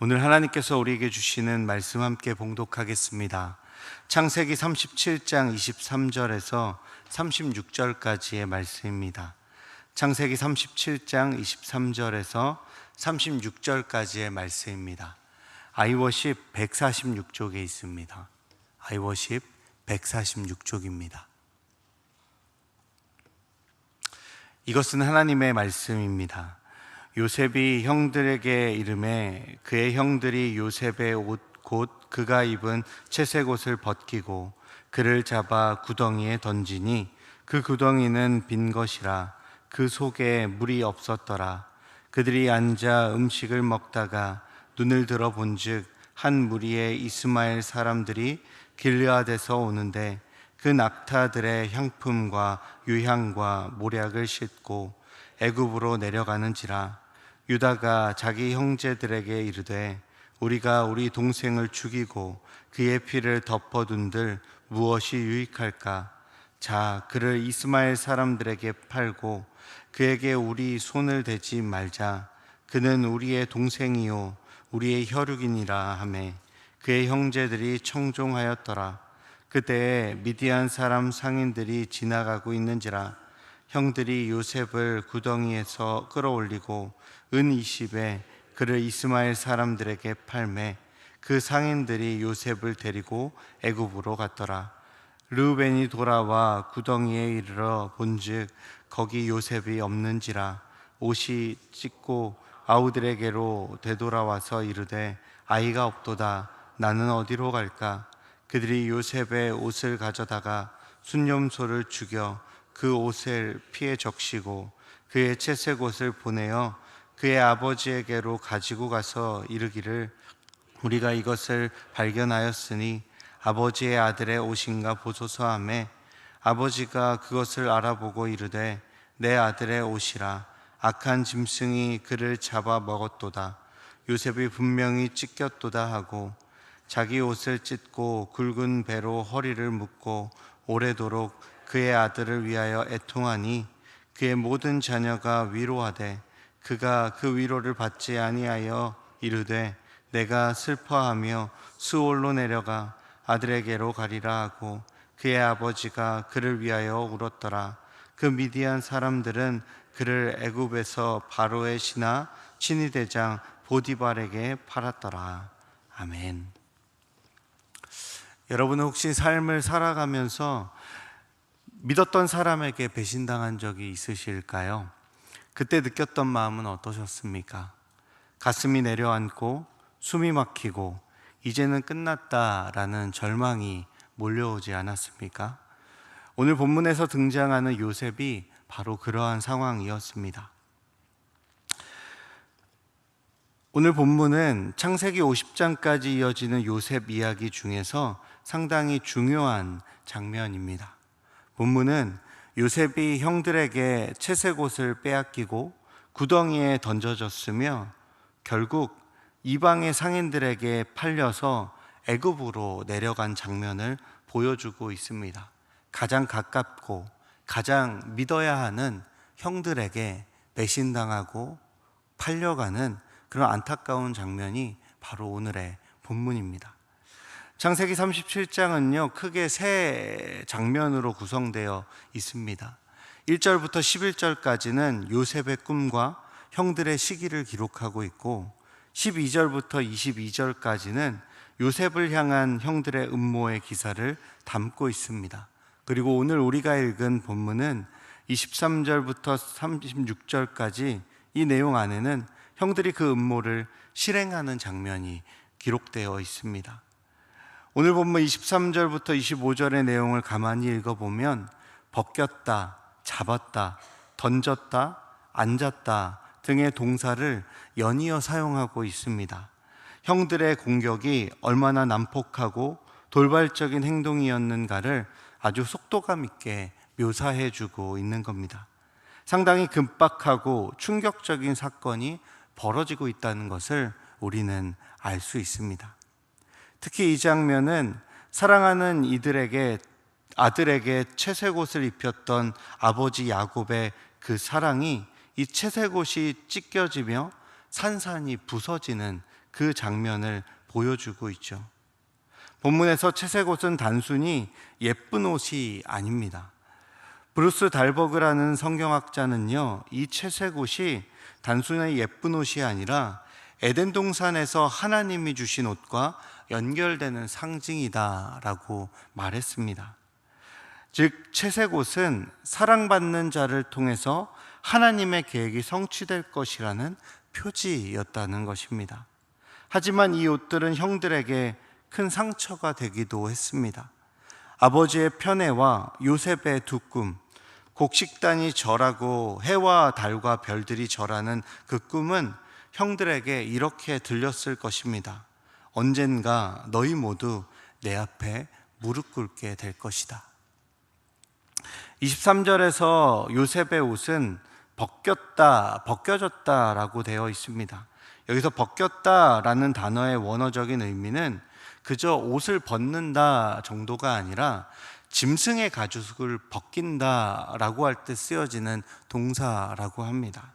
오늘 하나님께서 우리에게 주시는 말씀 함께 봉독하겠습니다. 창세기 37장 23절에서 36절까지의 말씀입니다. 창세기 37장 23절에서 36절까지의 말씀입니다. 아이워십 146쪽에 있습니다. 아이워십 146쪽입니다. 이것은 하나님의 말씀입니다. 요셉이 형들에게 이르매 그의 형들이 요셉의 옷 곧 그가 입은 채색 옷을 벗기고 그를 잡아 구덩이에 던지니 그 구덩이는 빈 것이라 그 속에 물이 없었더라. 그들이 앉아 음식을 먹다가 눈을 들어 본즉 한 무리의 이스마엘 사람들이 길르앗에서 오는데 그 낙타들의 향품과 유향과 모략을 싣고 애굽으로 내려가는지라. 유다가 자기 형제들에게 이르되 우리가 우리 동생을 죽이고 그의 피를 덮어둔들 무엇이 유익할까? 자, 그를 이스마엘 사람들에게 팔고 그에게 우리 손을 대지 말자. 그는 우리의 동생이요 우리의 혈육이니라 하매 그의 형제들이 청종하였더라. 그때에 미디안 사람 상인들이 지나가고 있는지라. 형들이 요셉을 구덩이에서 끌어올리고 은 20에 그를 이스마엘 사람들에게 팔매 그 상인들이 요셉을 데리고 애굽으로 갔더라. 르우벤이 돌아와 구덩이에 이르러 본즉 거기 요셉이 없는지라. 옷이 찢고 아우들에게로 되돌아와서 이르되 아이가 없도다. 나는 어디로 갈까? 그들이 요셉의 옷을 가져다가 순념소를 죽여 그 옷을 피에 적시고 그의 채색 옷을 보내어 그의 아버지에게로 가지고 가서 이르기를 우리가 이것을 발견하였으니 아버지의 아들의 옷인가 보소서 하매 아버지가 그것을 알아보고 이르되 내 아들의 옷이라. 악한 짐승이 그를 잡아 먹었도다. 요셉이 분명히 찢겼도다 하고 자기 옷을 찢고 굵은 배로 허리를 묶고 오래도록 그의 아들을 위하여 애통하니 그의 모든 자녀가 위로하되 그가 그 위로를 받지 아니하여 이르되 내가 슬퍼하며 수올로 내려가 아들에게로 가리라 하고 그의 아버지가 그를 위하여 울었더라. 그 미디안 사람들은 그를 애굽에서 바로의 신하 친위대장 보디발에게 팔았더라. 아멘. 여러분은 혹시 삶을 살아가면서 믿었던 사람에게 배신당한 적이 있으실까요? 그때 느꼈던 마음은 어떠셨습니까? 가슴이 내려앉고 숨이 막히고 이제는 끝났다라는 절망이 몰려오지 않았습니까? 오늘 본문에서 등장하는 요셉이 바로 그러한 상황이었습니다. 오늘 본문은 창세기 50장까지 이어지는 요셉 이야기 중에서 상당히 중요한 장면입니다. 본문은 요셉이 형들에게 채색 옷을 빼앗기고 구덩이에 던져졌으며 결국 이방의 상인들에게 팔려서 애굽으로 내려간 장면을 보여주고 있습니다. 가장 가깝고 가장 믿어야 하는 형들에게 배신당하고 팔려가는 그런 안타까운 장면이 바로 오늘의 본문입니다. 창세기 37장은요 크게 세 장면으로 구성되어 있습니다. 1절부터 11절까지는 요셉의 꿈과 형들의 시기를 기록하고 있고 12절부터 22절까지는 요셉을 향한 형들의 음모의 기사를 담고 있습니다. 그리고 오늘 우리가 읽은 본문은 23절부터 36절까지 이 내용 안에는 형들이 그 음모를 실행하는 장면이 기록되어 있습니다. 오늘 본문 23절부터 25절의 내용을 가만히 읽어보면 벗겼다, 잡았다, 던졌다, 앉았다 등의 동사를 연이어 사용하고 있습니다. 형들의 공격이 얼마나 난폭하고 돌발적인 행동이었는가를 아주 속도감 있게 묘사해주고 있는 겁니다. 상당히 급박하고 충격적인 사건이 벌어지고 있다는 것을 우리는 알 수 있습니다. 특히 이 장면은 사랑하는 아들에게 채색 옷을 입혔던 아버지 야곱의 그 사랑이 이 채색 옷이 찢겨지며 산산이 부서지는 그 장면을 보여주고 있죠. 본문에서 채색 옷은 단순히 예쁜 옷이 아닙니다. 브루스 달버그라는 성경학자는요, 이 채색 옷이 단순히 예쁜 옷이 아니라 에덴 동산에서 하나님이 주신 옷과 연결되는 상징이다라고 말했습니다. 즉, 채색 옷은 사랑받는 자를 통해서 하나님의 계획이 성취될 것이라는 표지였다는 것입니다. 하지만 이 옷들은 형들에게 큰 상처가 되기도 했습니다. 아버지의 편애와 요셉의 두 꿈, 곡식단이 절하고 해와 달과 별들이 절하는 그 꿈은 형들에게 이렇게 들렸을 것입니다. 언젠가 너희 모두 내 앞에 무릎 꿇게 될 것이다. 23절에서 요셉의 옷은 벗겨졌다 라고 되어 있습니다. 여기서 벗겼다라는 단어의 원어적인 의미는 그저 옷을 벗는다 정도가 아니라 짐승의 가죽을 벗긴다라고 할 때 쓰여지는 동사라고 합니다.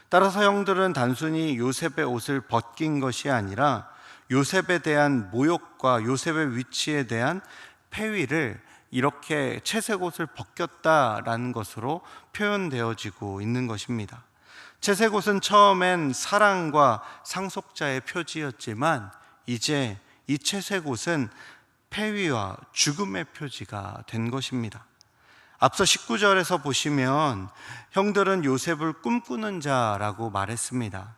따라서 형들은 단순히 요셉의 옷을 벗긴 것이 아니라 요셉에 대한 모욕과 요셉의 위치에 대한 폐위를 이렇게 채색 옷을 벗겼다라는 것으로 표현되어지고 있는 것입니다. 채색 옷은 처음엔 사랑과 상속자의 표지였지만 이제 이 채색 옷은 폐위와 죽음의 표지가 된 것입니다. 앞서 19절에서 보시면 형들은 요셉을 꿈꾸는 자라고 말했습니다.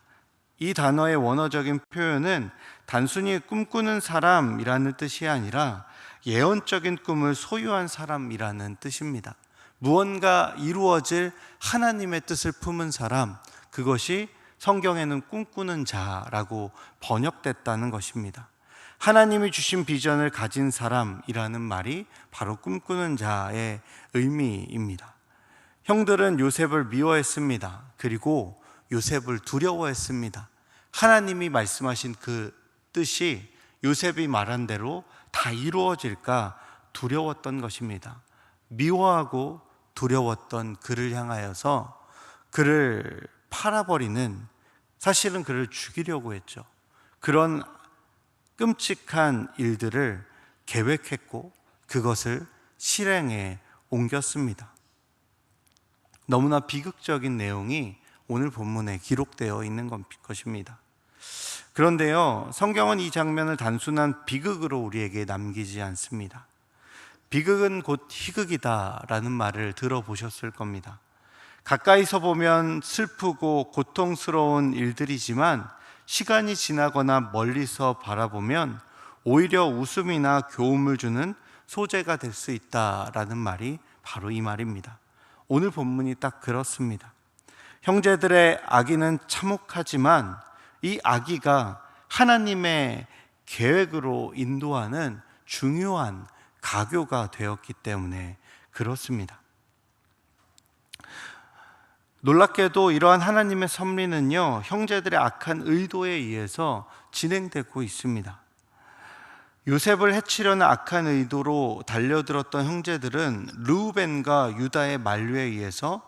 이 단어의 원어적인 표현은 단순히 꿈꾸는 사람이라는 뜻이 아니라 예언적인 꿈을 소유한 사람이라는 뜻입니다. 무언가 이루어질 하나님의 뜻을 품은 사람, 그것이 성경에는 꿈꾸는 자라고 번역됐다는 것입니다. 하나님이 주신 비전을 가진 사람이라는 말이 바로 꿈꾸는 자의 의미입니다. 형들은 요셉을 미워했습니다. 그리고 요셉을 두려워했습니다. 하나님이 말씀하신 그 뜻이 요셉이 말한 대로 다 이루어질까 두려웠던 것입니다. 미워하고 두려웠던 그를 향하여서 그를 팔아버리는, 사실은 그를 죽이려고 했죠. 그런 끔찍한 일들을 계획했고 그것을 실행에 옮겼습니다. 너무나 비극적인 내용이 오늘 본문에 기록되어 있는 것입니다. 그런데요, 성경은 이 장면을 단순한 비극으로 우리에게 남기지 않습니다. 비극은 곧 희극이다 라는 말을 들어보셨을 겁니다. 가까이서 보면 슬프고 고통스러운 일들이지만 시간이 지나거나 멀리서 바라보면 오히려 웃음이나 교훈을 주는 소재가 될 수 있다라는 말이 바로 이 말입니다. 오늘 본문이 딱 그렇습니다. 형제들의 악의는 참혹하지만 이 악의가 하나님의 계획으로 인도하는 중요한 가교가 되었기 때문에 그렇습니다. 놀랍게도 이러한 하나님의 섭리는요, 형제들의 악한 의도에 의해서 진행되고 있습니다. 요셉을 해치려는 악한 의도로 달려들었던 형제들은 르우벤과 유다의 만류에 의해서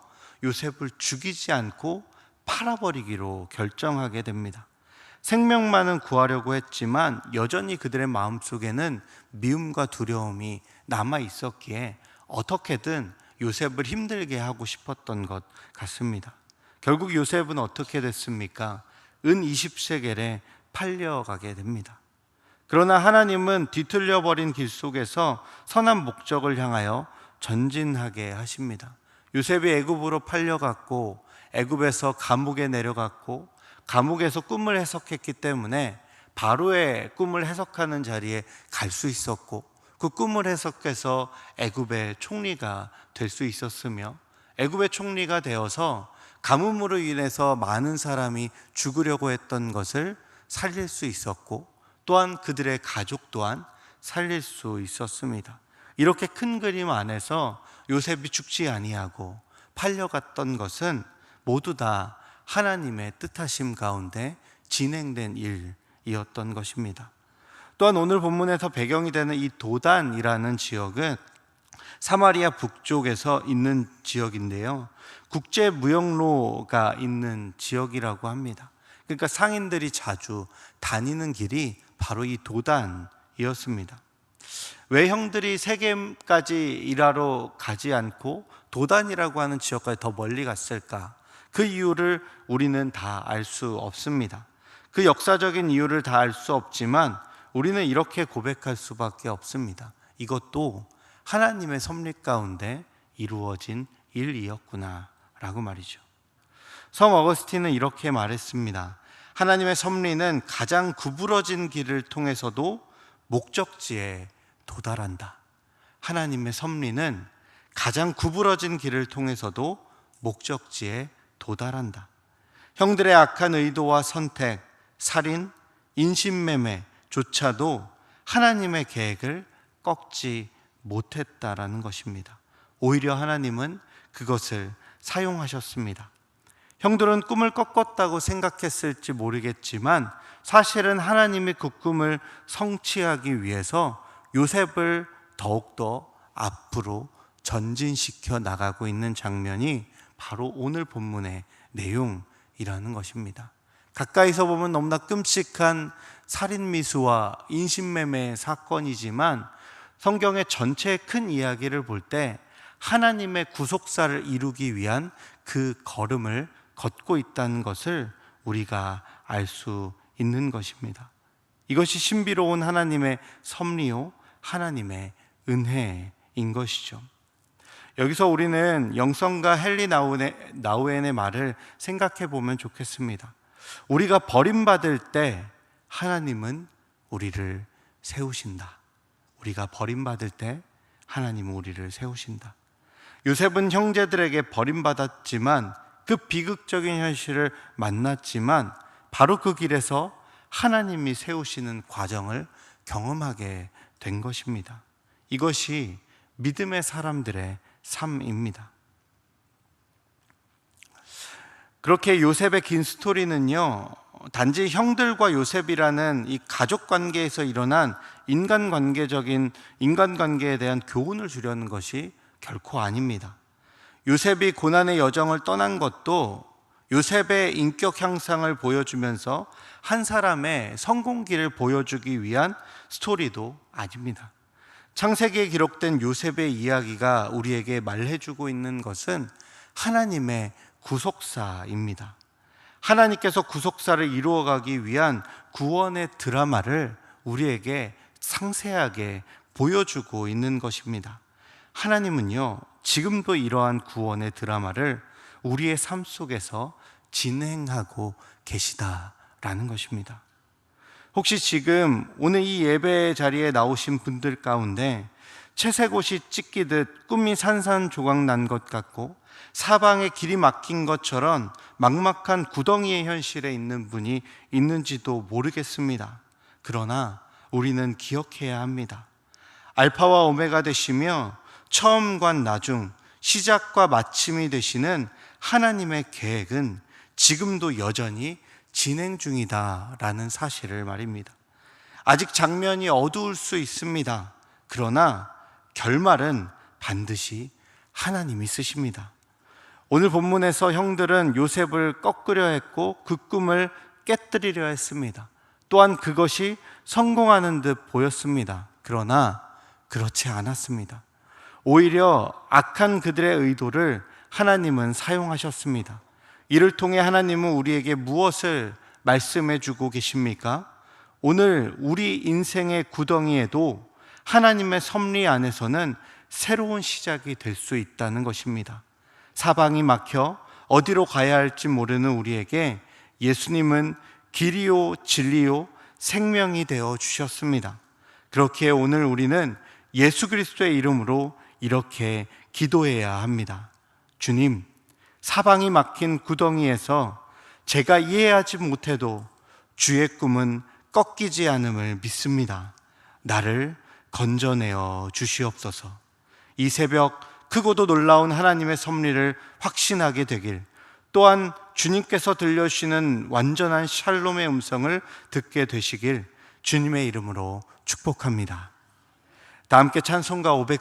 요셉을 죽이지 않고 팔아버리기로 결정하게 됩니다. 생명만은 구하려고 했지만 여전히 그들의 마음속에는 미움과 두려움이 남아 있었기에 어떻게든 요셉을 힘들게 하고 싶었던 것 같습니다. 결국 요셉은 어떻게 됐습니까? 은 20세겔에 팔려가게 됩니다. 그러나 하나님은 뒤틀려버린 길 속에서 선한 목적을 향하여 전진하게 하십니다. 요셉이 애굽으로 팔려갔고 애굽에서 감옥에 내려갔고 감옥에서 꿈을 해석했기 때문에 바로의 꿈을 해석하는 자리에 갈 수 있었고 그 꿈을 해석해서 애굽의 총리가 될 수 있었으며 애굽의 총리가 되어서 가뭄으로 인해서 많은 사람이 죽으려고 했던 것을 살릴 수 있었고 또한 그들의 가족 또한 살릴 수 있었습니다. 이렇게 큰 그림 안에서 요셉이 죽지 아니하고 팔려갔던 것은 모두 다 하나님의 뜻하심 가운데 진행된 일이었던 것입니다. 또한 오늘 본문에서 배경이 되는 이 도단이라는 지역은 사마리아 북쪽에서 있는 지역인데요, 국제 무역로가 있는 지역이라고 합니다. 그러니까 상인들이 자주 다니는 길이 바로 이 도단이었습니다. 왜 형들이 세겜까지 일하러 가지 않고 도단이라고 하는 지역까지 더 멀리 갔을까? 그 이유를 우리는 다 알 수 없습니다. 그 역사적인 이유를 다 알 수 없지만 우리는 이렇게 고백할 수밖에 없습니다. 이것도 하나님의 섭리 가운데 이루어진 일이었구나 라고 말이죠. 성 어거스틴은 이렇게 말했습니다. 하나님의 섭리는 가장 구부러진 길을 통해서도 목적지에 도달한다. 하나님의 섭리는 가장 구부러진 길을 통해서도 목적지에 도달한다. 형들의 악한 의도와 선택, 살인, 인신매매조차도 하나님의 계획을 꺾지 못했다라는 것입니다. 오히려 하나님은 그것을 사용하셨습니다. 형들은 꿈을 꺾었다고 생각했을지 모르겠지만 사실은 하나님이 그 꿈을 성취하기 위해서 요셉을 더욱더 앞으로 전진시켜 나가고 있는 장면이 바로 오늘 본문의 내용이라는 것입니다. 가까이서 보면 너무나 끔찍한 살인미수와 인신매매 사건이지만 성경의 전체 큰 이야기를 볼 때 하나님의 구속사를 이루기 위한 그 걸음을 걷고 있다는 것을 우리가 알 수 있는 것입니다. 이것이 신비로운 하나님의 섭리요, 하나님의 은혜인 것이죠. 여기서 우리는 영성가 헨리 나우엔의 말을 생각해 보면 좋겠습니다. 우리가 버림받을 때 하나님은 우리를 세우신다. 우리가 버림받을 때 하나님은 우리를 세우신다. 요셉은 형제들에게 버림받았지만 그 비극적인 현실을 만났지만 바로 그 길에서 하나님이 세우시는 과정을 경험하게 된 것입니다. 이것이 믿음의 사람들의 삶입니다. 그렇게 요셉의 긴 스토리는요, 단지 형들과 요셉이라는 이 가족 관계에서 일어난 인간관계에 대한 교훈을 주려는 것이 결코 아닙니다. 요셉이 고난의 여정을 떠난 것도 요셉의 인격 향상을 보여주면서 한 사람의 성공기를 보여주기 위한 스토리도 아닙니다. 창세기에 기록된 요셉의 이야기가 우리에게 말해주고 있는 것은 하나님의 구속사입니다. 하나님께서 구속사를 이루어가기 위한 구원의 드라마를 우리에게 상세하게 보여주고 있는 것입니다. 하나님은요, 지금도 이러한 구원의 드라마를 우리의 삶 속에서 진행하고 계시다라는 것입니다. 혹시 지금 오늘 이 예배 자리에 나오신 분들 가운데 채색옷이 찢기듯 꿈이 산산조각 난 것 같고 사방에 길이 막힌 것처럼 막막한 구덩이의 현실에 있는 분이 있는지도 모르겠습니다. 그러나 우리는 기억해야 합니다. 알파와 오메가 되시며 처음과 나중, 시작과 마침이 되시는 하나님의 계획은 지금도 여전히 진행 중이다라는 사실을 말입니다. 아직 장면이 어두울 수 있습니다. 그러나 결말은 반드시 하나님이 쓰십니다. 오늘 본문에서 형들은 요셉을 꺾으려 했고 그 꿈을 깨뜨리려 했습니다. 또한 그것이 성공하는 듯 보였습니다. 그러나 그렇지 않았습니다. 오히려 악한 그들의 의도를 하나님은 사용하셨습니다. 이를 통해 하나님은 우리에게 무엇을 말씀해 주고 계십니까? 오늘 우리 인생의 구덩이에도 하나님의 섭리 안에서는 새로운 시작이 될 수 있다는 것입니다. 사방이 막혀 어디로 가야 할지 모르는 우리에게 예수님은 길이요 진리요 생명이 되어 주셨습니다. 그렇게 오늘 우리는 예수 그리스도의 이름으로 이렇게 기도해야 합니다. 주님, 사방이 막힌 구덩이에서 제가 이해하지 못해도 주의 꿈은 꺾이지 않음을 믿습니다. 나를 건져내어 주시옵소서. 이 새벽 크고도 놀라운 하나님의 섭리를 확신하게 되길, 또한 주님께서 들려주시는 완전한 샬롬의 음성을 듣게 되시길 주님의 이름으로 축복합니다. 다 함께 찬송가 504